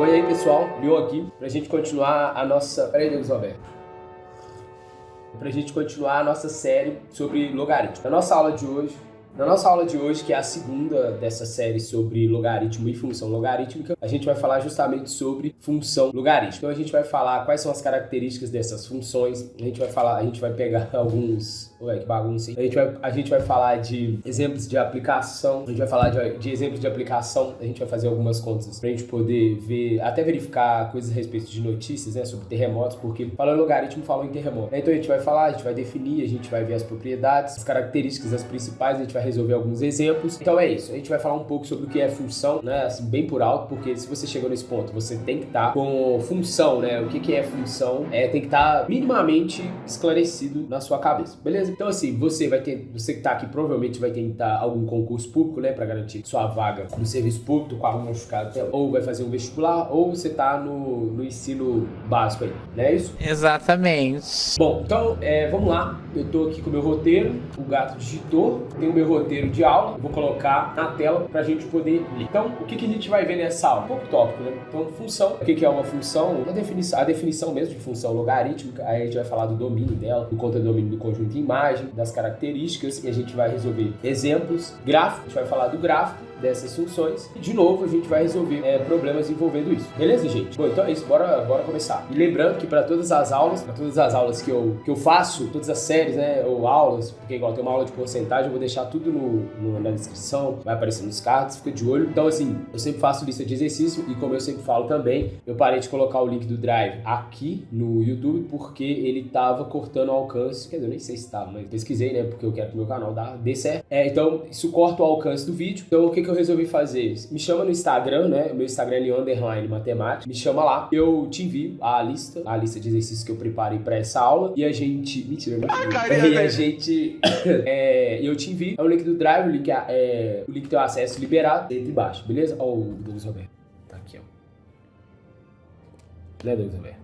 Oi aí pessoal, Leon aqui, pra gente continuar a nossa... Peraí, Deus Roberto. Pra gente continuar a nossa série sobre logaritmo. Na nossa aula de hoje, que é a segunda dessa série sobre logaritmo e função logarítmica, a gente vai falar justamente sobre função logarítmica. Então a gente vai falar quais são as características dessas funções, a gente vai pegar alguns... Ué, que bagunça, hein? A gente vai falar de exemplos de aplicação, a gente vai falar de exemplos de aplicação, a gente vai fazer algumas contas pra gente poder ver, até verificar coisas a respeito de notícias, né, sobre terremotos, porque falando logaritmo, falam em terremoto. Então a gente vai falar, a gente vai definir, a gente vai ver as propriedades, as características, as principais, a gente vai resolver alguns exemplos. Então é isso, a gente vai falar um pouco sobre o que é função, né, assim, bem por alto, porque se você chegou nesse ponto, você tem que estar com função, né, o que é função, tem que estar minimamente esclarecido na sua cabeça, beleza? Então assim, você que tá aqui provavelmente vai tentar algum concurso público, né, pra garantir sua vaga no serviço público, com a rua machucada até lá. Ou vai fazer um vestibular, ou você tá no ensino básico aí, não é isso? Exatamente. Bom, então vamos lá, eu tô aqui com o meu roteiro, o gato digitou, tem o meu roteiro de aula, eu vou colocar na tela pra gente poder ler. Então, o que a gente vai ver nessa aula? Um pouco tópico, né? Então, função, o que é uma função? A definição mesmo de função logarítmica, aí a gente vai falar do domínio dela, do contradomínio do conjunto de imagem, das características, e a gente vai resolver exemplos, gráficos, a gente vai falar do gráfico dessas funções, e de novo a gente vai resolver problemas envolvendo isso. Beleza, gente? Bom, então é isso, bora começar. E lembrando que para todas as aulas que eu faço, todas as séries, né, ou aulas, porque igual tem uma aula de porcentagem, eu vou deixar tudo na descrição, vai aparecer nos cards, fica de olho. Então assim, eu sempre faço lista de exercício e como eu sempre falo também, eu parei de colocar o link do Drive aqui no YouTube porque ele tava cortando o alcance, quer dizer, eu nem sei se tava, mas pesquisei, né, porque eu quero que o meu canal dê certo. Então, isso corta o alcance do vídeo. Então, o que eu resolvi fazer? Me chama no Instagram, né, o meu Instagram é Leon_Matemática, me chama lá, eu te envio a lista de exercícios que eu preparei pra essa aula e a gente... Mentira, não e a gente... eu te envio, é o link do Drive, o link tem o acesso liberado dentro de baixo, beleza? Ó, o Douglas Roberto, tá aqui, ó. Né, Douglas Roberto?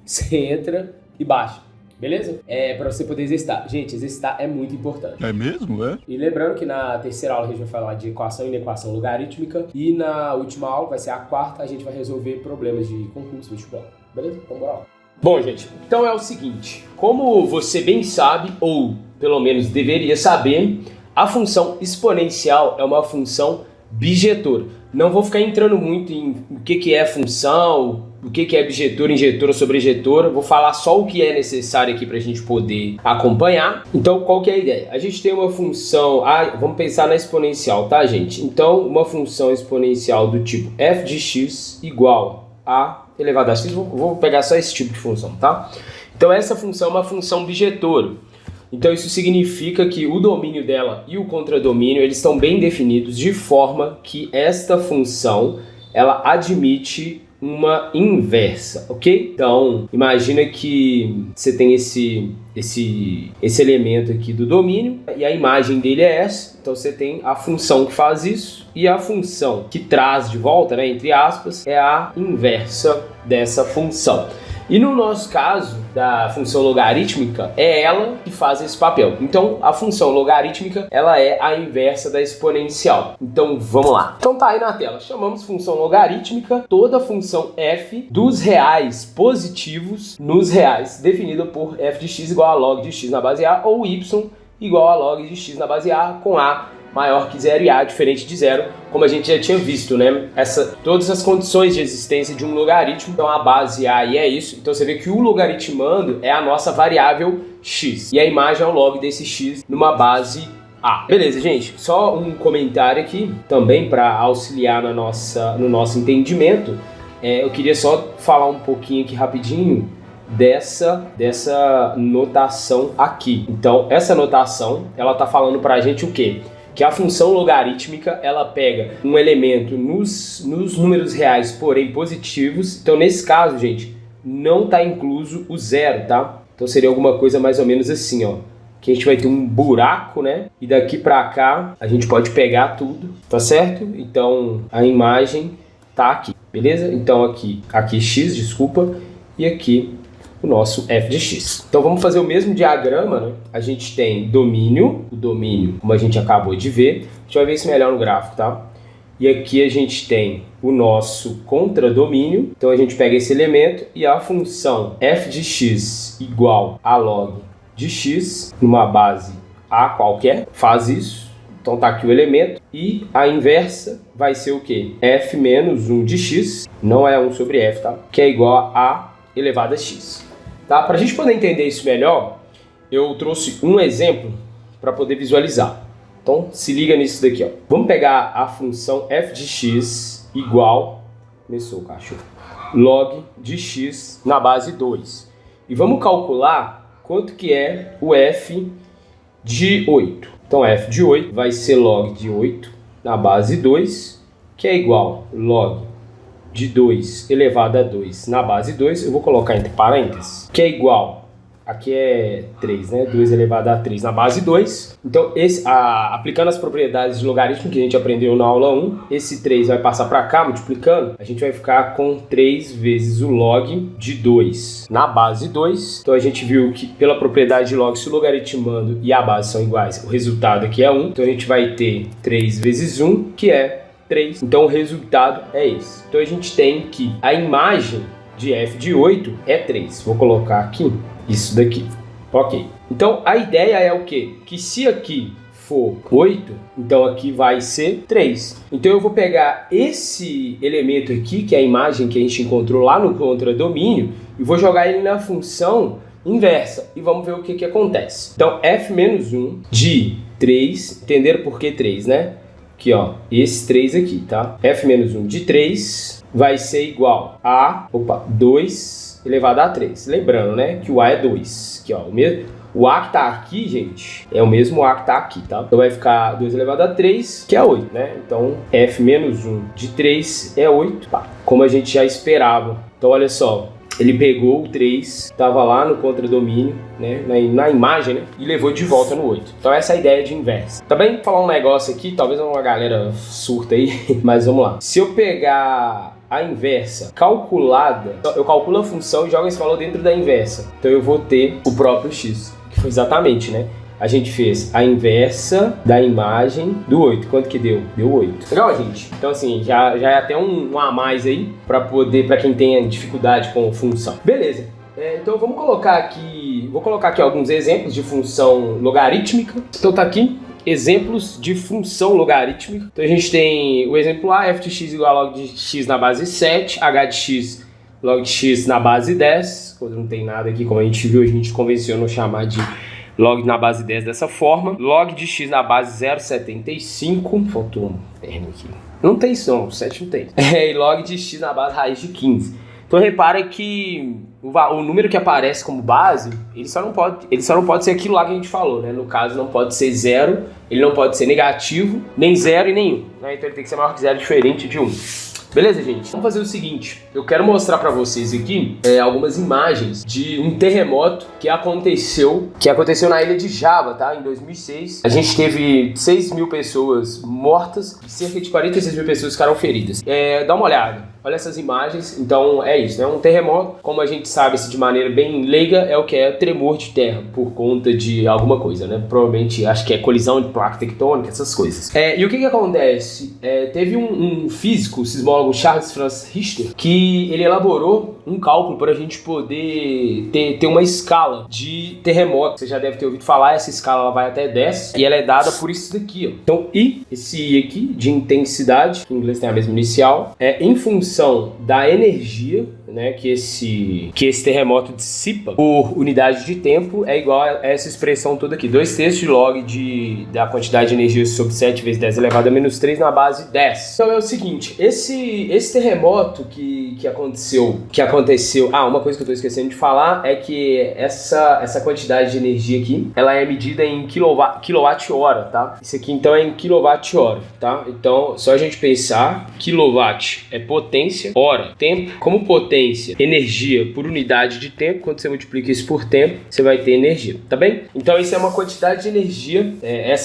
Você entra e baixa. Beleza? Pra você poder exercitar. Gente, exercitar é muito importante. É mesmo, é? E lembrando que na terceira aula a gente vai falar de equação e inequação logarítmica. E na última aula, vai ser a quarta, a gente vai resolver problemas de concurso vestibular. Beleza? Então bora lá. Bom, gente, então é o seguinte. Como você bem sabe, ou pelo menos deveria saber, a função exponencial é uma função bijetora. Não vou ficar entrando muito em o que é função, o que é bijetora, injetora, sobrejetora. Vou falar só o que é necessário aqui para a gente poder acompanhar. Então, qual que é a ideia? A gente tem uma função... vamos pensar na exponencial, tá, gente? Então, uma função exponencial do tipo f de x igual a elevado a x. Vou pegar só esse tipo de função, tá? Então, essa função é uma função bijetora. Então isso significa que o domínio dela e o contradomínio eles estão bem definidos de forma que esta função ela admite uma inversa, ok? Então imagina que você tem esse elemento aqui do domínio e a imagem dele é essa. Então você tem a função que faz isso e a função que traz de volta, né, entre aspas, é a inversa dessa função. E no nosso caso, da função logarítmica, é ela que faz esse papel. Então, a função logarítmica, ela é a inversa da exponencial. Então, vamos lá. Então, tá aí na tela. Chamamos função logarítmica toda função f dos reais positivos nos reais, definida por f de x igual a log de x na base a, ou y igual a log de x na base a, com a maior que zero e a diferente de zero, como a gente já tinha visto, né? Todas as condições de existência de um logaritmo, então a base a e é isso. Então você vê que o logaritmando é a nossa variável x e a imagem é o log desse x numa base a. Beleza, gente? Só um comentário aqui também para auxiliar no nosso entendimento. Eu queria só falar um pouquinho aqui rapidinho dessa notação aqui. Então essa notação ela tá falando pra gente o quê? Que a função logarítmica, ela pega um elemento nos números reais, porém positivos. Então, nesse caso, gente, não está incluso o zero, tá? Então, seria alguma coisa mais ou menos assim, ó. Que a gente vai ter um buraco, né? E daqui para cá, a gente pode pegar tudo, tá certo? Então, a imagem tá aqui, beleza? Então, aqui x, desculpa, e aqui o nosso f de x. Então vamos fazer o mesmo diagrama, né? A gente tem o domínio, como a gente acabou de ver. A gente vai ver isso melhor no gráfico, tá? E aqui a gente tem o nosso contradomínio. Então a gente pega esse elemento e a função f de x igual a log de x numa base A qualquer, faz isso. Então tá aqui o elemento e a inversa vai ser o quê? F menos 1 de x, não é 1 sobre f, tá? Que é igual a elevado a x. Tá? Para a gente poder entender isso melhor, eu trouxe um exemplo para poder visualizar. Então se liga nisso daqui, ó. Vamos pegar a função f de x igual, começou o cachorro, log de x na base 2. E vamos calcular quanto que é o f de 8. Então f de 8 vai ser log de 8 na base 2, que é igual log de 2 elevado a 2 na base 2. Eu vou colocar entre parênteses, que é igual, aqui é 3, né? 2 elevado a 3 na base 2. Então, aplicando as propriedades de logaritmo que a gente aprendeu na aula 1, esse 3 vai passar para cá, multiplicando, a gente vai ficar com 3 vezes o log de 2 na base 2. Então, a gente viu que pela propriedade de log, se o logaritmando e a base são iguais, o resultado aqui é 1. Então, a gente vai ter 3 vezes 1, que é 3. Então, o resultado é esse. Então, a gente tem que a imagem de f de 8 é 3. Vou colocar aqui isso daqui. Ok. Então, a ideia é o quê? Que se aqui for 8, então aqui vai ser 3. Então, eu vou pegar esse elemento aqui, que é a imagem que a gente encontrou lá no contradomínio, e vou jogar ele na função inversa. E vamos ver o que acontece. Então, f menos 1 de 3, entenderam por que 3, né? Aqui, ó, esse 3 aqui, tá? f menos 1 de 3 vai ser igual a 2 elevado a 3. Lembrando, né, que o a é 2. Aqui, ó, o a que tá aqui, gente, é o mesmo a que tá aqui, tá? Então vai ficar 2 elevado a 3, que é 8, né? Então f menos 1 de 3 é 8, tá? Como a gente já esperava. Então olha só, ele pegou o 3, estava lá no contradomínio, né, na imagem, né, e levou de volta no 8. Então essa é a ideia de inversa. Também vou falar um negócio aqui, talvez uma galera surta aí, mas vamos lá. Se eu pegar a inversa calculada, eu calculo a função e jogo esse valor dentro da inversa. Então eu vou ter o próprio x, que foi exatamente, né? A gente fez a inversa da imagem do 8. Quanto que deu? Deu 8. Legal, gente? Então, assim, já é até um a mais aí para quem tenha dificuldade com função. Beleza. Então, vou colocar aqui alguns exemplos de função logarítmica. Então, tá aqui exemplos de função logarítmica. Então, a gente tem o exemplo A, f de x igual a log de x na base 7, h de x log de x na base 10. Quando não tem nada aqui, como a gente viu, a gente convencionou chamar de log na base 10 dessa forma. Log de x na base 0,75. Faltou um termo aqui. Não tem som, 7 não tem. E log de x na base raiz de 15. Então repara que o número que aparece como base, ele só não pode ser aquilo lá que a gente falou, né? No caso, não pode ser 0, ele não pode ser negativo, nem 0 e nem 1. Né? Então ele tem que ser maior que 0, diferente de 1. Beleza, gente? Vamos fazer o seguinte, eu quero mostrar para vocês aqui algumas imagens de um terremoto que aconteceu na ilha de Java, tá? Em 2006. A gente teve 6 mil pessoas mortas e cerca de 46 mil pessoas ficaram feridas. Dá uma olhada. Olha essas imagens, então é isso, né? Um terremoto, como a gente sabe de maneira bem leiga, é o que é tremor de terra, por conta de alguma coisa, né? Provavelmente, acho que é colisão de placa tectônica, essas coisas. E o que acontece? Teve um físico, o sismólogo Charles Franz Richter, que ele elaborou um cálculo para a gente poder ter uma escala de terremoto. Você já deve ter ouvido falar, essa escala ela vai até 10 e ela é dada por isso daqui, ó. Então, esse I aqui, de intensidade, que em inglês tem a mesma inicial, em função da energia, né, que esse terremoto dissipa por unidade de tempo, é igual a essa expressão toda aqui, 2/3 de log da quantidade de energia sobre 7 vezes 10 elevado a menos 3 na base 10. Então é o seguinte, esse terremoto que aconteceu, uma coisa que eu estou esquecendo de falar é que essa quantidade de energia aqui, ela é medida em quilowatt-hora, tá? Isso aqui então é em quilowatt-hora, tá? Então, só a gente pensar, quilowatt é potência, hora, tempo, como potência, energia por unidade de tempo, quando você multiplica isso por tempo, você vai ter energia, tá bem? Então isso é uma quantidade de energia,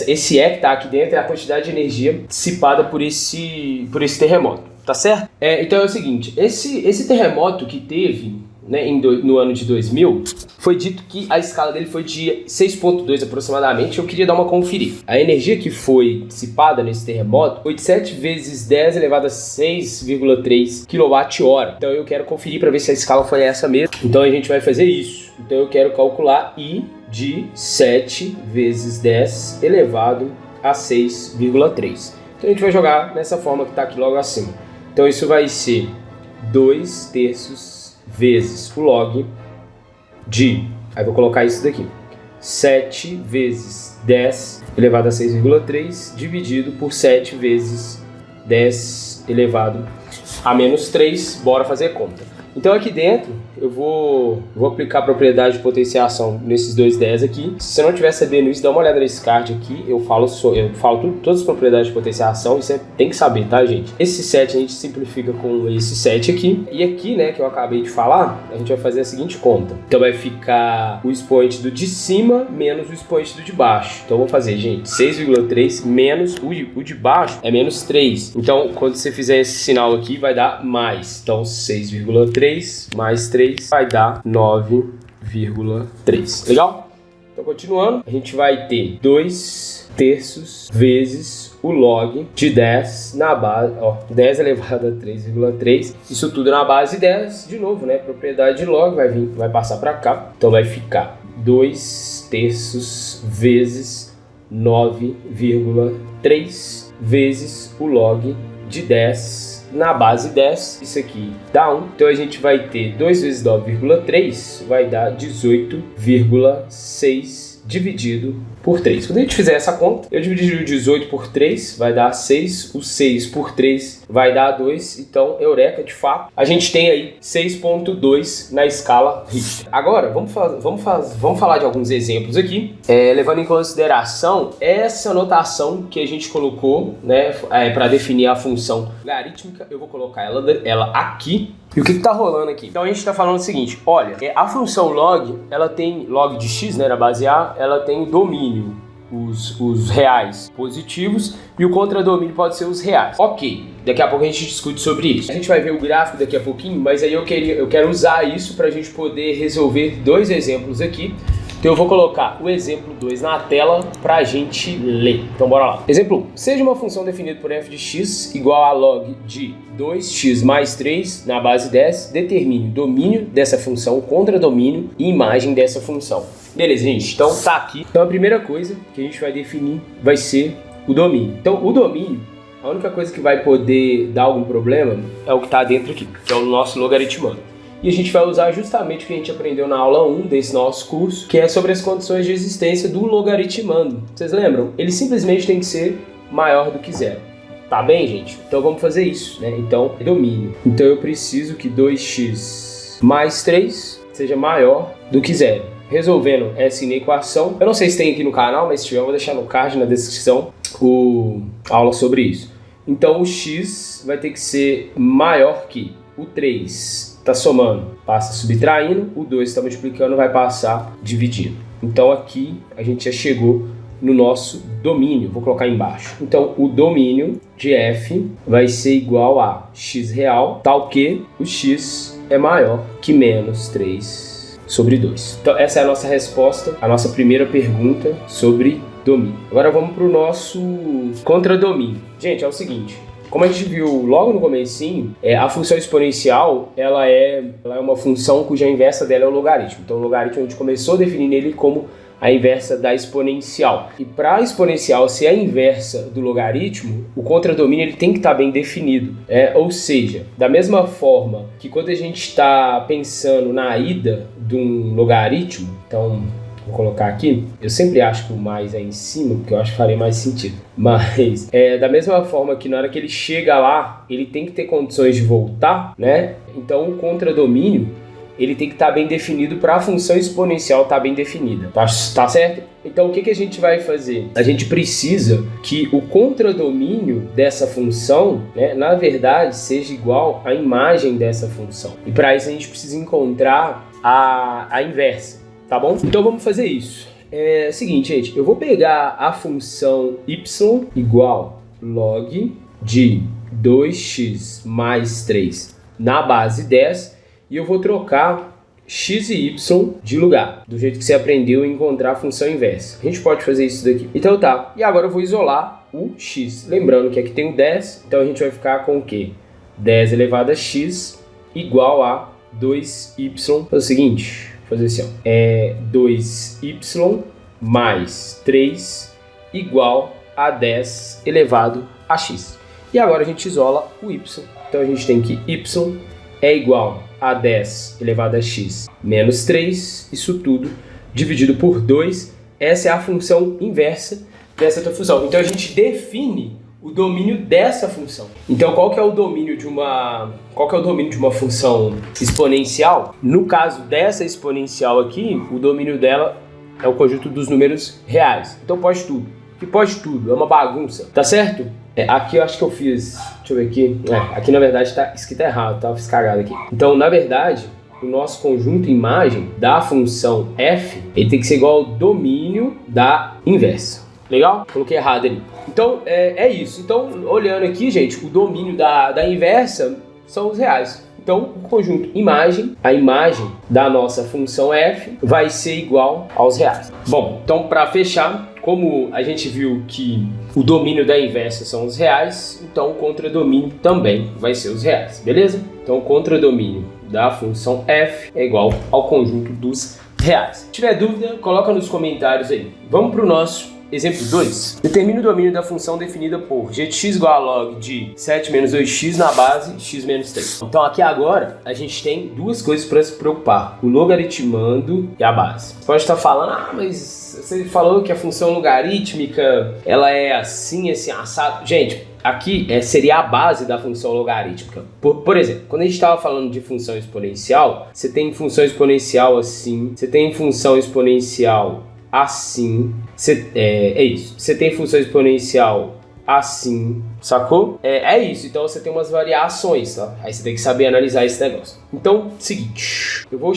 esse que tá aqui dentro é a quantidade de energia dissipada por esse terremoto, tá certo? Então é o seguinte, esse terremoto que teve né, no ano de 2000, foi dito que a escala dele foi de 6,2 aproximadamente. Eu queria dar uma conferida. A energia que foi dissipada nesse terremoto foi de 7 vezes 10 elevado a 6,3 kWh. Então eu quero conferir para ver se a escala foi essa mesmo. Então a gente vai fazer isso. Então eu quero calcular I de 7 vezes 10 elevado a 6,3. Então a gente vai jogar nessa forma que está aqui logo acima. Então isso vai ser 2/3 vezes o log de, aí vou colocar isso daqui, 7 vezes 10 elevado a 6,3 dividido por 7 vezes 10 elevado a menos 3, bora fazer conta. Então aqui dentro eu vou aplicar a propriedade de potenciação nesses dois 10 aqui. Se você não estiver sabendo isso, dá uma olhada nesse card aqui. Eu falo todas as propriedades de potenciação e você tem que saber, tá, gente? Esse 7 a gente simplifica com esse 7 aqui. E aqui, né, que eu acabei de falar, a gente vai fazer a seguinte conta. Então vai ficar o expoente do de cima menos o expoente do de baixo. Então eu vou fazer, gente, 6,3 menos o de baixo é menos 3. Então quando você fizer esse sinal aqui vai dar mais. Então 6,3 mais 3 vai dar 9,3. Legal? Então, continuando, a gente vai ter 2/3 vezes o log de 10 na base, 10 elevado a 3,3. Isso tudo na base 10, de novo, né? Propriedade de log vai passar para cá. Então, vai ficar 2/3 vezes 9,3 vezes o log de 10 na base 10, isso aqui dá 1. Então a gente vai ter 2 vezes 9,3 vai dar 18,6 dividido por 3. Quando a gente fizer essa conta, eu dividi o 18 por 3, vai dar 6. O 6 por 3 vai dar 2. Então, eureka, de fato, a gente tem aí 6,2 na escala Richter. Agora, vamos falar de alguns exemplos aqui, levando em consideração essa notação que a gente colocou, né, para definir a função logarítmica. Eu vou colocar ela aqui. E o que está rolando aqui? Então a gente está falando o seguinte, olha, a função log, ela tem log de x, né, na base A, ela tem o domínio, os reais positivos, e o contradomínio pode ser os reais. Ok, daqui a pouco a gente discute sobre isso. A gente vai ver o gráfico daqui a pouquinho, mas aí eu quero usar isso para a gente poder resolver dois exemplos aqui. Então eu vou colocar o exemplo 2 na tela para a gente ler. Então bora lá. Exemplo 1. Seja uma função definida por f de x igual a log de 2x mais 3 na base 10, determine o domínio dessa função, o contradomínio e imagem dessa função. Beleza, gente? Então tá aqui. Então a primeira coisa que a gente vai definir vai ser o domínio. Então o domínio, a única coisa que vai poder dar algum problema é o que está dentro aqui, que é o nosso logaritmando. E a gente vai usar justamente o que a gente aprendeu na aula 1 desse nosso curso, que é sobre as condições de existência do logaritmando. Vocês lembram? Ele simplesmente tem que ser maior do que zero. Tá bem, gente? Então vamos fazer isso, né? Então, domínio. Então eu preciso que 2x mais 3 seja maior do que zero. Resolvendo essa equação, eu não sei se tem aqui no canal, mas se tiver eu vou deixar no card, na descrição, a aula sobre isso. Então o x vai ter que ser maior que o 3. Está somando, passa subtraindo, o 2 está multiplicando, vai passar dividindo. Então aqui a gente já chegou no nosso domínio, vou colocar embaixo. Então o domínio de f vai ser igual a x real, tal que o x é maior que menos 3 sobre 2. Então essa é a nossa resposta, a nossa primeira pergunta sobre domínio. Agora vamos para o nosso contradomínio. Gente, é o seguinte... Como a gente viu logo no comecinho, a função exponencial ela é uma função cuja inversa dela é o logaritmo. Então o logaritmo a gente começou definindo ele como a inversa da exponencial. E para a exponencial ser a inversa do logaritmo, o contradomínio ele tem que estar bem definido. Ou seja, da mesma forma que quando a gente está pensando na ida de um logaritmo, então... Vou colocar aqui, eu sempre acho que o mais é em cima, porque eu acho que faria mais sentido. Mas, da mesma forma que na hora que ele chega lá, ele tem que ter condições de voltar, né? Então, o contradomínio, ele tem que estar bem definido para a função exponencial estar bem definida. Tá certo? Então, o que a gente vai fazer? A gente precisa que o contradomínio dessa função, né, na verdade, seja igual à imagem dessa função. E para isso, a gente precisa encontrar a inversa. Tá bom? Então vamos fazer isso. Seguinte, gente, eu vou pegar a função y igual log de 2x mais 3 na base 10 e eu vou trocar x e y de lugar, do jeito que você aprendeu a encontrar a função inversa. A gente pode fazer isso daqui. Então tá, e agora eu vou isolar o x. Lembrando que aqui tem o 10, então a gente vai ficar com o quê? 10 elevado a x igual a 2y. É o seguinte, vou fazer assim, ó. É 2y mais 3 igual a 10 elevado a x. E agora a gente isola o y. Então a gente tem que y é igual a 10 elevado a x menos 3, isso tudo dividido por 2. Essa é a função inversa dessa outra função. Então a gente define o domínio dessa função. Então qual que é o domínio de uma função exponencial? No caso dessa exponencial aqui, o domínio dela é o conjunto dos números reais. Então pode tudo. Que pode tudo, é uma bagunça, tá certo? Aqui eu acho que eu fiz, deixa eu ver aqui, aqui na verdade tá escrito errado, tá? Eu fiz cagada aqui. Então, na verdade, o nosso conjunto imagem da função f, ele tem que ser igual ao domínio da inversa. Legal? Coloquei errado ali. Então, é isso. Então, olhando aqui, gente, o domínio da inversa são os reais. Então, o conjunto imagem, a imagem da nossa função f vai ser igual aos reais. Bom, então para fechar, como a gente viu que o domínio da inversa são os reais, então o contradomínio também vai ser os reais, beleza? Então o contradomínio da função f é igual ao conjunto dos reais. Se tiver dúvida, coloca nos comentários aí. Vamos para o nosso exemplo 2. Determine o domínio da função definida por g de x igual a log de 7 menos 2x na base x menos 3. Então aqui agora a gente tem duas coisas para se preocupar: o logaritmando e a base. Você pode estar falando, mas você falou que a função logarítmica ela é assim, assado. Gente, aqui seria a base da função logarítmica. Por exemplo, quando a gente estava falando de função exponencial, você tem função exponencial assim, você tem função exponencial assim, é isso. Você tem função exponencial assim, sacou? É isso. Então você tem umas variações, tá? Aí você tem que saber analisar esse negócio. Então, seguinte, eu vou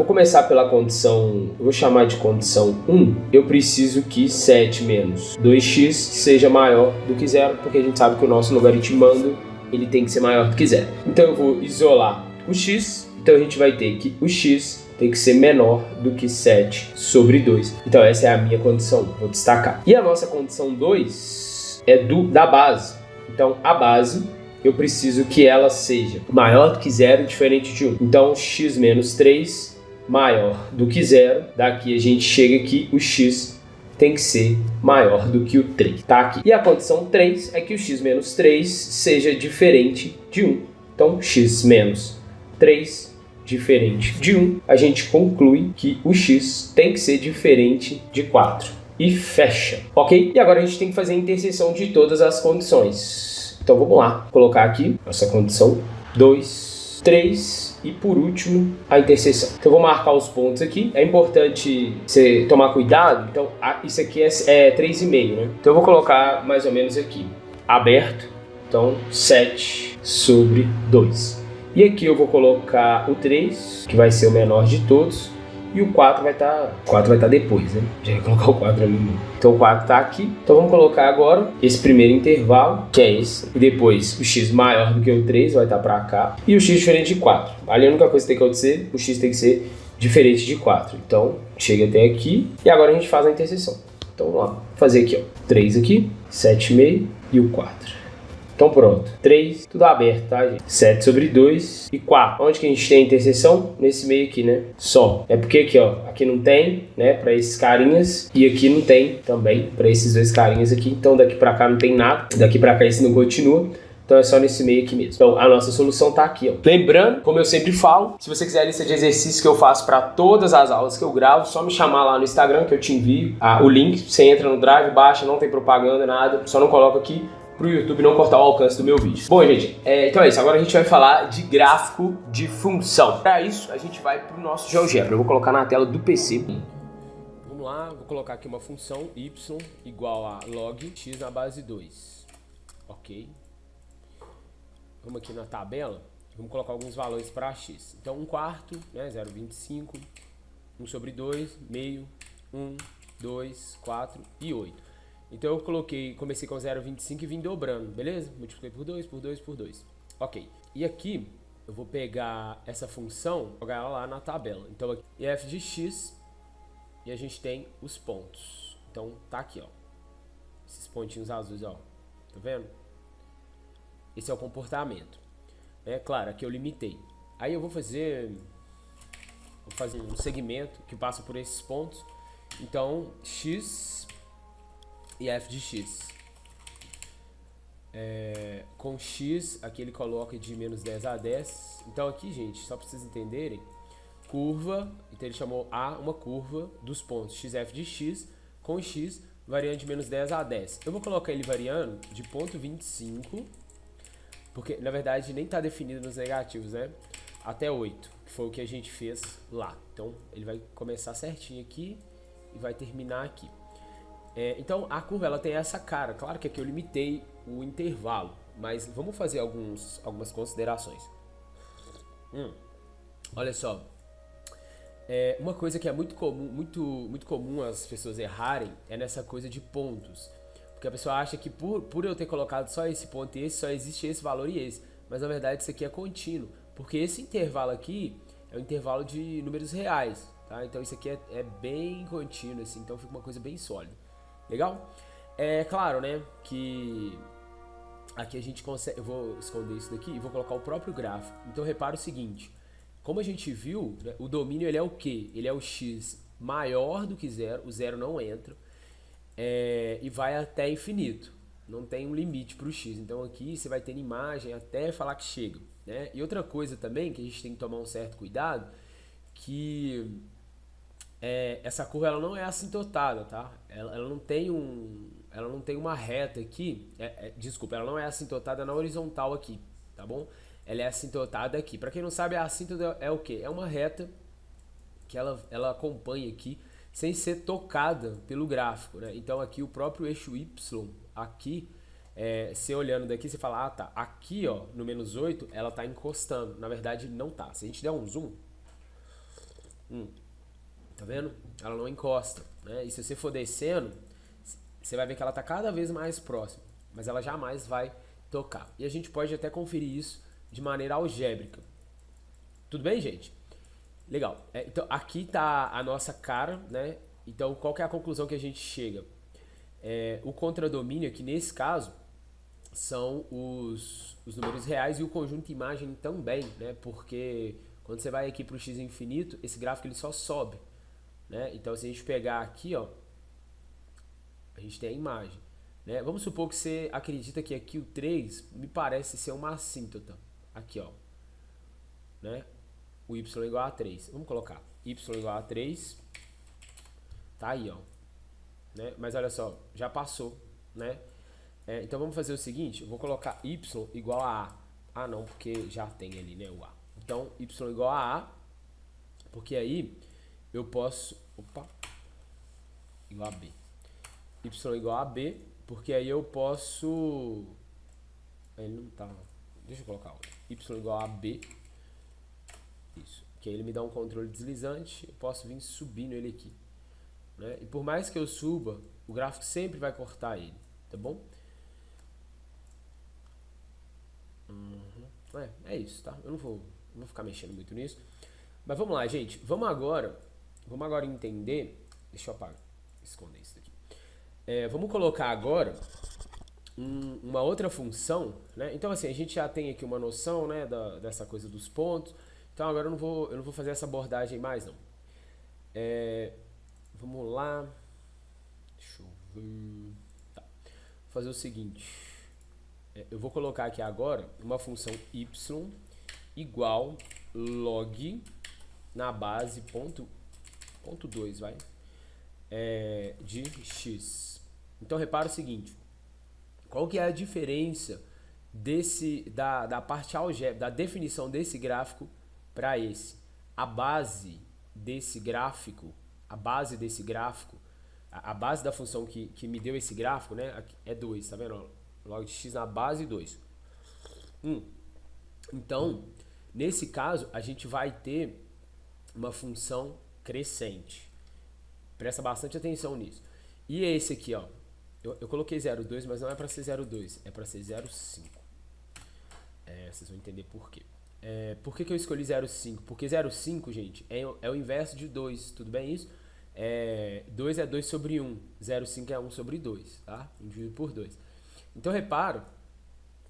começar pela condição, eu vou chamar de condição 1. Eu preciso que 7 menos 2x seja maior do que zero, porque a gente sabe que o nosso logaritmando, ele tem que ser maior do que zero. Então eu vou isolar o x, então a gente vai ter que o x tem que ser menor do que 7 sobre 2. Então essa é a minha condição 1, vou destacar. E a nossa condição 2 é da base. Então a base, eu preciso que ela seja maior do que 0 e diferente de 1. Então x menos 3 maior do que 0. Daqui a gente chega que o x tem que ser maior do que o 3. Tá aqui. E a condição 3 é que o x menos 3 seja diferente de 1. Então x menos 3 diferente de 1, a gente conclui que o x tem que ser diferente de 4. E fecha, ok? E agora a gente tem que fazer a interseção de todas as condições. Então vamos lá, vou colocar aqui nossa condição 2, 3 e por último a interseção. Então eu vou marcar os pontos aqui. É importante você tomar cuidado. Então isso aqui é 3,5, né? Então eu vou colocar mais ou menos aqui, aberto. Então 7 sobre 2. E aqui eu vou colocar o 3, que vai ser o menor de todos, e o 4 vai estar depois, né? Já ia colocar o 4 ali. Então o 4 está aqui. Então vamos colocar agora esse primeiro intervalo, que é esse. E depois o x maior do que o 3 vai estar para cá. E o x diferente de 4. Ali a única coisa que tem que acontecer, o x tem que ser diferente de 4. Então chega até aqui. E agora a gente faz a interseção. Então vamos lá. Vou fazer aqui, ó. 3 aqui, 7,5 e o 4. Então pronto, 3, tudo aberto, tá, gente? 7 sobre 2 e 4. Onde que a gente tem a interseção? Nesse meio aqui, né? Só. É porque aqui, ó, aqui não tem, né, para esses carinhas. E aqui não tem também para esses dois carinhas aqui. Então daqui para cá não tem nada. Daqui para cá esse não continua. Então é só nesse meio aqui mesmo. Então a nossa solução tá aqui, ó. Lembrando, como eu sempre falo, se você quiser a lista de exercícios que eu faço para todas as aulas que eu gravo, só me chamar lá no Instagram que eu te envio o link. Você entra no Drive, baixa, não tem propaganda, nada. Só não coloca aqui para o YouTube não cortar o alcance do meu vídeo. Bom, gente, então é isso. Agora a gente vai falar de gráfico de função. Para isso, a gente vai para o nosso GeoGebra. Eu vou colocar na tela do PC. Vamos lá, vou colocar aqui uma função y igual a log x na base 2. Ok. Vamos aqui na tabela. Vamos colocar alguns valores para x. Então, 1/4, né, 0,25, 1 sobre 2, meio, 1, 2, 4 e 8. Então eu comecei com 0,25 e vim dobrando, beleza? Multipliquei por 2, por 2, por 2. Ok. E aqui eu vou pegar essa função, jogar ela lá na tabela. Então aqui é f de x e a gente tem os pontos. Então tá aqui, ó. Esses pontinhos azuis, ó. Tá vendo? Esse é o comportamento. É claro, aqui eu limitei. Aí eu vou fazer um segmento que passa por esses pontos. Então x e f de x. Com x, aqui ele coloca de menos 10 a 10. Então aqui, gente, só para vocês entenderem, curva, então ele chamou A uma curva dos pontos xf de x com x variando de menos 10 a 10. Eu vou colocar ele variando de ponto 25, porque na verdade nem está definido nos negativos, né? Até 8, que foi o que a gente fez lá. Então ele vai começar certinho aqui e vai terminar aqui. Então a curva ela tem essa cara. Claro que aqui eu limitei o intervalo, mas vamos fazer algumas considerações. Olha só, uma coisa que é muito comum as pessoas errarem é nessa coisa de pontos, porque a pessoa acha que por eu ter colocado só esse ponto e esse, só existe esse valor e esse, mas na verdade isso aqui é contínuo, porque esse intervalo aqui é um intervalo de números reais, tá? Então isso aqui é bem contínuo, assim, então fica uma coisa bem sólida. Legal? É claro, né, que aqui a gente consegue, eu vou esconder isso daqui e vou colocar o próprio gráfico. Então repara o seguinte, como a gente viu, né, o domínio ele é o quê? Ele é o x maior do que zero, o zero não entra, e vai até infinito. Não tem um limite para o x. Então aqui você vai ter imagem até falar que chega, né? E outra coisa também que a gente tem que tomar um certo cuidado, que essa curva ela não é assintotada, tá? Ela não tem uma reta aqui, desculpa, ela não é assintotada na horizontal aqui, tá bom? Ela é assintotada aqui. Para quem não sabe, a assíntota é o quê? É uma reta que ela acompanha aqui sem ser tocada pelo gráfico, né? Então aqui o próprio eixo y, aqui, você olhando daqui, você fala, ah tá, aqui ó, no menos 8, ela tá encostando. Na verdade não tá. Se a gente der um zoom, tá vendo? Ela não encosta, né? E se você for descendo, você vai ver que ela tá cada vez mais próxima, mas ela jamais vai tocar. E a gente pode até conferir isso de maneira algébrica. Tudo bem, gente? Legal. Então aqui tá a nossa cara, né? Então qual que é a conclusão que a gente chega? O contradomínio aqui nesse caso são os números reais e o conjunto imagem também, né? Porque quando você vai aqui para o x infinito, esse gráfico ele só sobe, né? Então se a gente pegar aqui, ó, a gente tem a imagem, né? Vamos supor que você acredita que aqui o 3 me parece ser uma assíntota. Aqui, ó, né? O y igual a 3. Vamos colocar y igual a 3. Tá aí, ó, né? Mas olha só, já passou, né? Então vamos fazer o seguinte, eu vou colocar y igual a a. Ah não, porque já tem ali, né, o a. Então y igual a a, porque aí eu posso, igual a b. Y igual a b, porque aí eu posso, ele não tá, deixa eu colocar outro. Y igual a b, isso, que aí ele me dá um controle deslizante, eu posso vir subindo ele aqui, né? E por mais que eu suba, o gráfico sempre vai cortar ele, tá bom? É isso, tá? Eu não vou ficar mexendo muito nisso. Mas vamos lá, gente. Vamos agora entender. Deixa eu apagar, esconder isso aqui. Vamos colocar agora uma outra função, né? Então assim, a gente já tem aqui uma noção, né, dessa coisa dos pontos. Então agora eu não vou fazer essa abordagem mais, não. Vamos lá. Deixa eu ver. Tá. Vou fazer o seguinte. Eu vou colocar aqui agora uma função y igual log na base ponto 2, vai, de x. Então repara o seguinte, qual que é a diferença da parte algébrica, da definição desse gráfico para esse? A base desse gráfico, a base da função que me deu esse gráfico, né, é 2, tá vendo? Log de x na base 2. Então, nesse caso, a gente vai ter uma função crescente. Presta bastante atenção nisso. E esse aqui, ó, eu coloquei 0,2, mas não é para ser 0,2, é para ser 0,5. Vocês vão entender por quê. Por que eu escolhi 0,5? Porque 0,5, gente, é o inverso de 2, tudo bem isso? 2 é 2 sobre 1, 0,5 é 1 sobre 2, tá? Dividido por 2. Então, reparo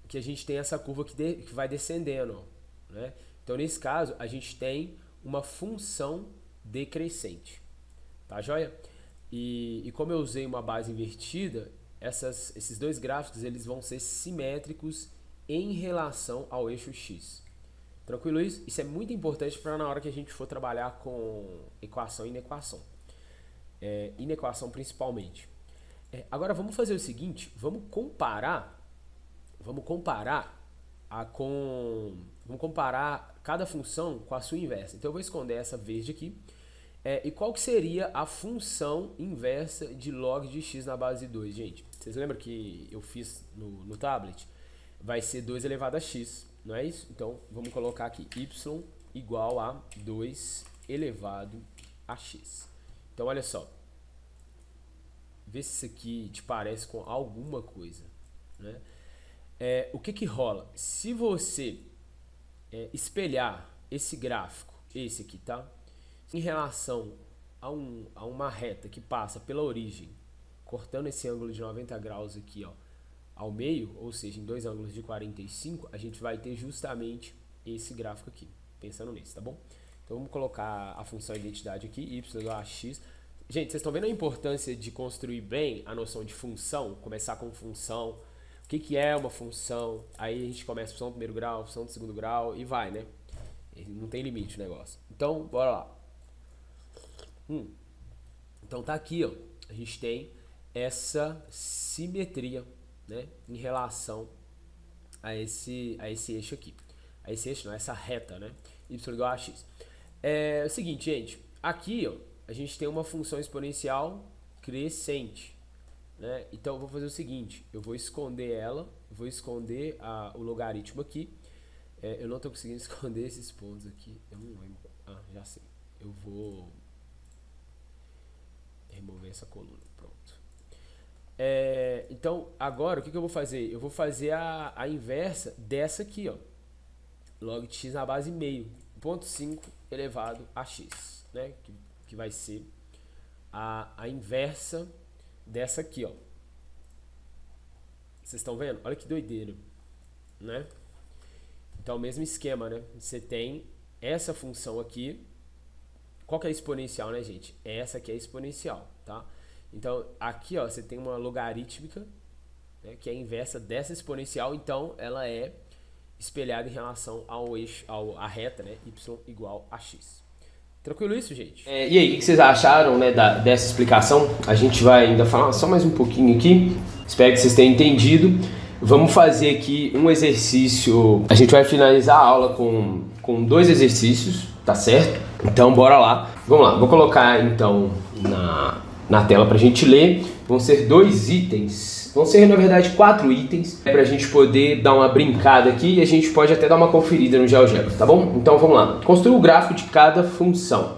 que a gente tem essa curva que vai descendendo, ó, né? Então, nesse caso, a gente tem uma função decrescente, tá joia? E como eu usei uma base invertida, esses dois gráficos eles vão ser simétricos em relação ao eixo X. Tranquilo isso? Isso é muito importante para na hora que a gente for trabalhar com equação e inequação. Inequação principalmente. Agora vamos fazer o seguinte, vamos comparar cada função com a sua inversa. Então eu vou esconder essa verde aqui. E qual que seria a função inversa de log de x na base 2, gente? Vocês lembram que eu fiz no tablet? Vai ser 2 elevado a x, não é isso? Então vamos colocar aqui y igual a 2 elevado a x. Então olha só. Vê se isso aqui te parece com alguma coisa, né? O que rola? Se você espelhar esse gráfico, esse aqui, tá? Em relação a uma reta que passa pela origem, cortando esse ângulo de 90 graus aqui, ó, ao meio, ou seja, em dois ângulos de 45, a gente vai ter justamente esse gráfico aqui, pensando nisso, tá bom? Então vamos colocar a função identidade aqui, y igual a x. Gente, vocês estão vendo a importância de construir bem a noção de função, começar com função, o que é uma função, aí a gente começa função do primeiro grau, função do segundo grau e vai, né? Não tem limite o negócio. Então, bora lá. Então tá aqui, ó, a gente tem essa simetria, né, em relação a esse eixo aqui. A esse eixo não, essa reta, né? Y igual a x. É o seguinte, gente, aqui, ó, a gente tem uma função exponencial crescente, né? Então eu vou fazer o seguinte, eu vou esconder ela, vou esconder o logaritmo aqui. Eu não estou conseguindo esconder esses pontos aqui, eu não lembro. Já sei. Eu vou remover essa coluna, pronto. Então agora o que eu vou fazer? Eu vou fazer a inversa dessa aqui, ó, log de x na base meio, 0,5 elevado a x, né? Que vai ser a inversa dessa aqui, ó. Vocês estão vendo? Olha que doideira, né? Então, o mesmo esquema, né? Você tem essa função aqui. Qual que é a exponencial, né, gente? Essa aqui é a exponencial, tá? Então, aqui, ó, você tem uma logarítmica, né, que é a inversa dessa exponencial. Então, ela é espelhada em relação ao eixo, à reta, né? Y igual a x. Tranquilo isso, gente? E aí, o que vocês acharam, né, dessa explicação? A gente vai ainda falar só mais um pouquinho aqui. Espero que vocês tenham entendido. Vamos fazer aqui um exercício. A gente vai finalizar a aula com 2 exercícios, tá certo? Então, bora lá. Vamos lá, vou colocar então na tela pra gente ler. Vão ser 2 itens. Vão ser, na verdade, 4 itens pra gente poder dar uma brincada aqui e a gente pode até dar uma conferida no GeoGebra, tá bom? Então, vamos lá. Construa o gráfico de cada função.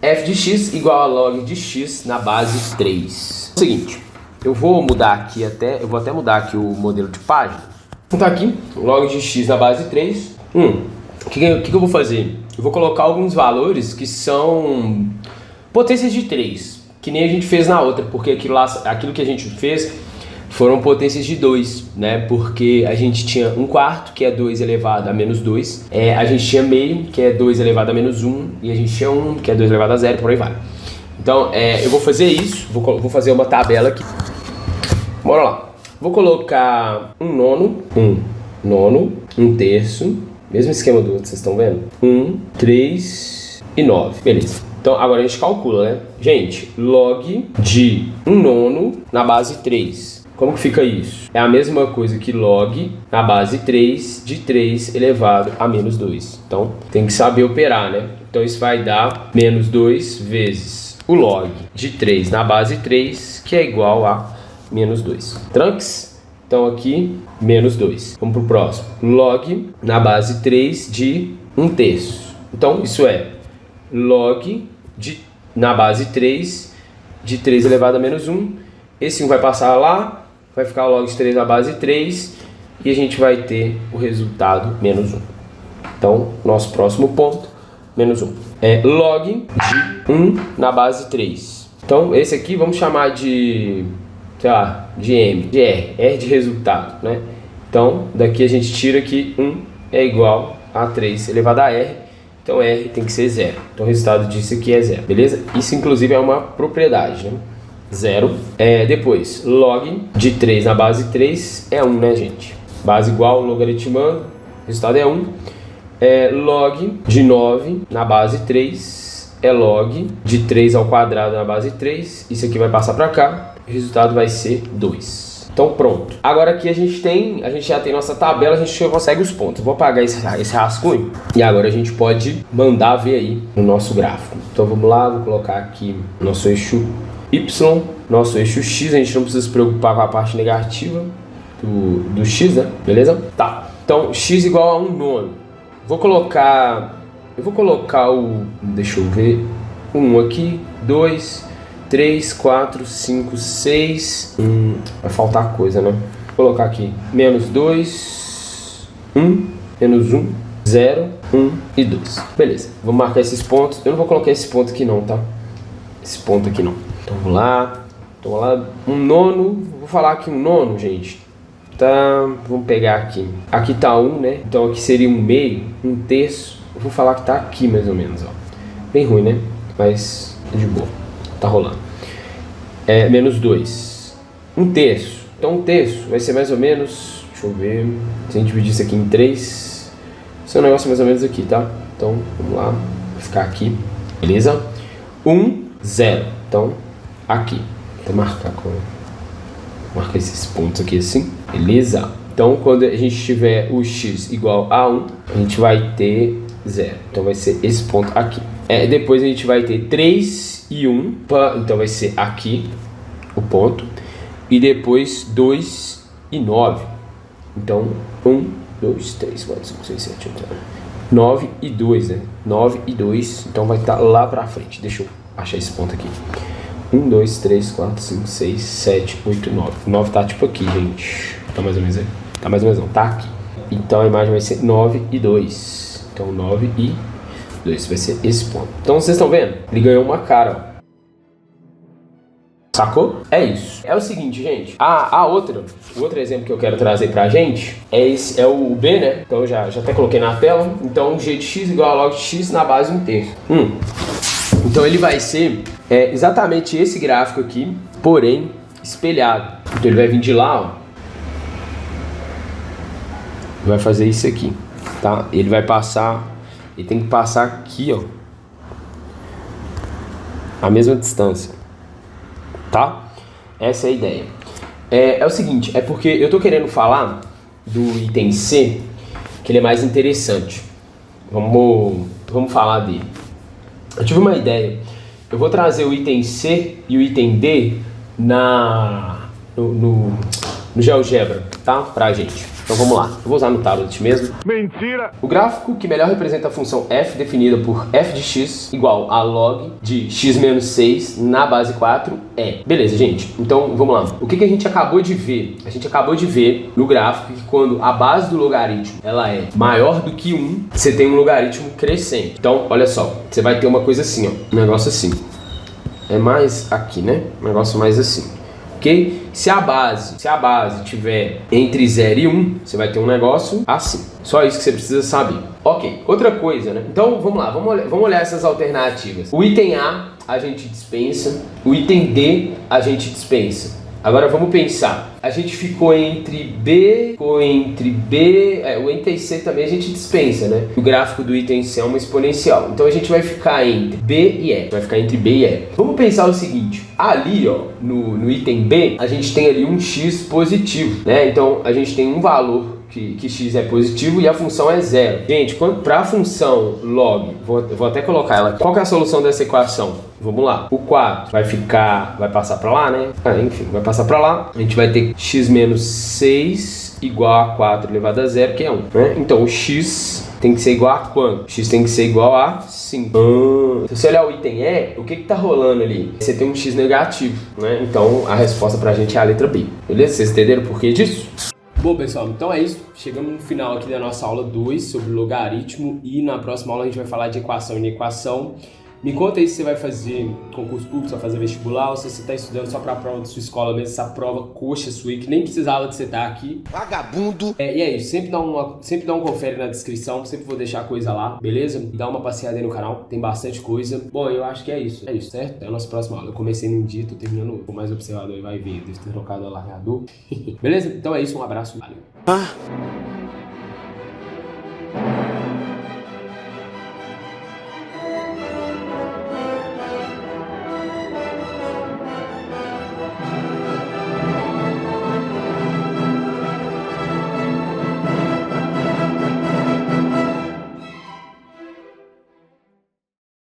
F de x igual a log de x na base 3. É o seguinte, eu vou até mudar aqui o modelo de página. Então, tá aqui, log de x na base 3. O que eu vou fazer? Eu vou colocar alguns valores que são potências de 3, que nem a gente fez na outra, porque aquilo que a gente fez foram potências de 2, né? Porque a gente tinha 1/4, que é 2 elevado a menos 2. A gente tinha meio, que é 2 elevado a menos 1. E a gente tinha 1, que é 2 elevado a 0, por aí vai. Então, eu vou fazer isso. Vou fazer uma tabela aqui. Bora lá. Vou colocar 1/9, 1 terço. Mesmo esquema do outro, vocês estão vendo? 1, 3 e 9. Beleza. Então, agora a gente calcula, né? Gente, log de 1/9 na base 3. Como que fica isso? É a mesma coisa que log na base 3 de 3 elevado a menos 2. Então, tem que saber operar, né? Então, isso vai dar menos 2 vezes o log de 3 na base 3, que é igual a menos 2. Tranques? Então, aqui, menos 2. Vamos para o próximo. Log na base 3 de 1 terço. Então, isso é log na base 3 de 3 elevado a menos 1. Esse 1 vai passar lá, vai ficar log de 3 na base 3 e a gente vai ter o resultado menos 1. Então, nosso próximo ponto, menos 1. É log de 1 na base 3. Então, esse aqui vamos chamar de, sei lá, de M, de R. R de resultado, né? Então, daqui a gente tira que 1 é igual a 3 elevado a R. Então, R tem que ser 0. Então, o resultado disso aqui é 0, beleza? Isso, inclusive, é uma propriedade, né? 0. Depois, log de 3 na base 3 é 1, né, gente? Base igual, logaritmando, o resultado é 1. Log de 9 na base 3 é log de 3 ao quadrado na base 3. Isso aqui vai passar para cá. O resultado vai ser 2. Então pronto. Agora aqui a gente já tem nossa tabela, a gente já consegue os pontos. Vou apagar esse rascunho e agora a gente pode mandar ver aí no nosso gráfico. Então vamos lá, vou colocar aqui nosso eixo Y, nosso eixo X. A gente não precisa se preocupar com a parte negativa do X, né? Beleza? Tá. Então X igual a 1 nono. Eu vou colocar deixa eu ver, 1 aqui, 2, 3, 4, 5, 6, vai faltar coisa, né? Vou colocar aqui, menos 2, 1, menos 1, 0, 1 e 2. Beleza, vou marcar esses pontos. Eu não vou colocar esse ponto aqui não, tá? Esse ponto aqui não. Então vamos lá, um nono, vou falar aqui um nono, gente. Tá, vamos pegar aqui. Aqui tá 1, né? Então aqui seria um meio, um terço. Eu vou falar que tá aqui mais ou menos, ó. Bem ruim, né? Mas de boa. Tá rolando. Menos 2. Um terço. Então um terço vai ser mais ou menos, deixa eu ver, se a gente dividir isso aqui em 3, esse é um negócio mais ou menos aqui, tá? Então vamos lá, vou ficar aqui, beleza? 1, 0. Então aqui. Vou marcar esses pontos aqui assim, beleza? Então quando a gente tiver o x igual a 1, a gente vai ter 0. Então vai ser esse ponto aqui. Depois a gente vai ter 3 e 1, então vai ser aqui o ponto. E depois 2 e 9. Então 1, 2, 3, 4, 5, 6, 7, 8, 9 e 2, né? 9 e 2, então vai estar lá pra frente. Deixa eu achar esse ponto aqui. 1, 2, 3, 4, 5, 6, 7, 8, 9. 9 tá tipo aqui, gente. Tá mais ou menos aí? Tá mais ou menos não, tá aqui. Então a imagem vai ser 9 e 2. Então 9 e 2 vai ser esse ponto. Então vocês estão vendo? Ele ganhou uma cara, ó. Sacou? É isso. É o seguinte, gente. O outro exemplo que eu quero trazer pra gente é o B, né? Então eu já até coloquei na tela. Então g de x igual a log de x na base 1 terço. Então ele vai ser exatamente esse gráfico aqui, porém espelhado. Então ele vai vir de lá, ó. Vai fazer isso aqui, tá? Ele vai passar, ele tem que passar aqui, ó, a mesma distância, tá? Essa é a ideia. É o seguinte, é porque eu tô querendo falar do item C, que ele é mais interessante. Vamos falar dele. Eu tive uma ideia. Eu vou trazer o item C e o item D no GeoGebra, tá? Pra gente. Então vamos lá, eu vou usar no tablet mesmo. Mentira! O gráfico que melhor representa a função f definida por f de x igual a log de x menos 6 na base 4 é... Beleza, gente, então vamos lá. O que a gente acabou de ver? A gente acabou de ver no gráfico que quando a base do logaritmo ela é maior do que 1, você tem um logaritmo crescente. Então, olha só, você vai ter uma coisa assim, ó, um negócio assim. É mais aqui, né? Um negócio mais assim. Okay? Se a base tiver entre 0 e 1, você vai ter um negócio assim. Só isso que você precisa saber. Ok, outra coisa, né? Então vamos lá, vamos olhar essas alternativas. O item A gente dispensa, o item D a gente dispensa. Agora vamos pensar. A gente ficou entre B, o item C também a gente dispensa, né? O gráfico do item C é uma exponencial. Então a gente vai ficar entre B e E. Vai ficar entre B e E. Vamos pensar o seguinte. Ali, ó, no item B, a gente tem ali um x positivo, né? Então a gente tem um valor que x é positivo e a função é 0. Gente, para a função log, vou até colocar ela aqui. Qual que é a solução dessa equação? Vamos lá. O 4 vai passar para lá, né? Enfim, vai passar para lá. A gente vai ter x menos 6 igual a 4 elevado a 0, que é 1. Né? Então o x tem que ser igual a quanto? X tem que ser igual a 5. Se você olhar o item E, o que tá rolando ali? Você tem um x negativo, né? Então a resposta pra gente é a letra B. Beleza? Vocês entenderam por que disso? Bom, pessoal, então é isso. Chegamos no final aqui da nossa aula 2 sobre logaritmo e na próxima aula a gente vai falar de equação e inequação. Me conta aí se você vai fazer concurso público, se vai fazer vestibular ou se você está estudando só para a prova da sua escola mesmo, essa prova coxa sua aí, que nem precisava de você estar aqui. Vagabundo! E é isso, sempre dá um confere na descrição, sempre vou deixar coisa lá, beleza? E dá uma passeada aí no canal, tem bastante coisa. Bom, eu acho que é isso, certo? É a nossa próxima aula. Eu comecei num dia, tô terminando com mais observador e vai ver, devo ter trocado o alargador. Beleza? Então é isso, um abraço, valeu.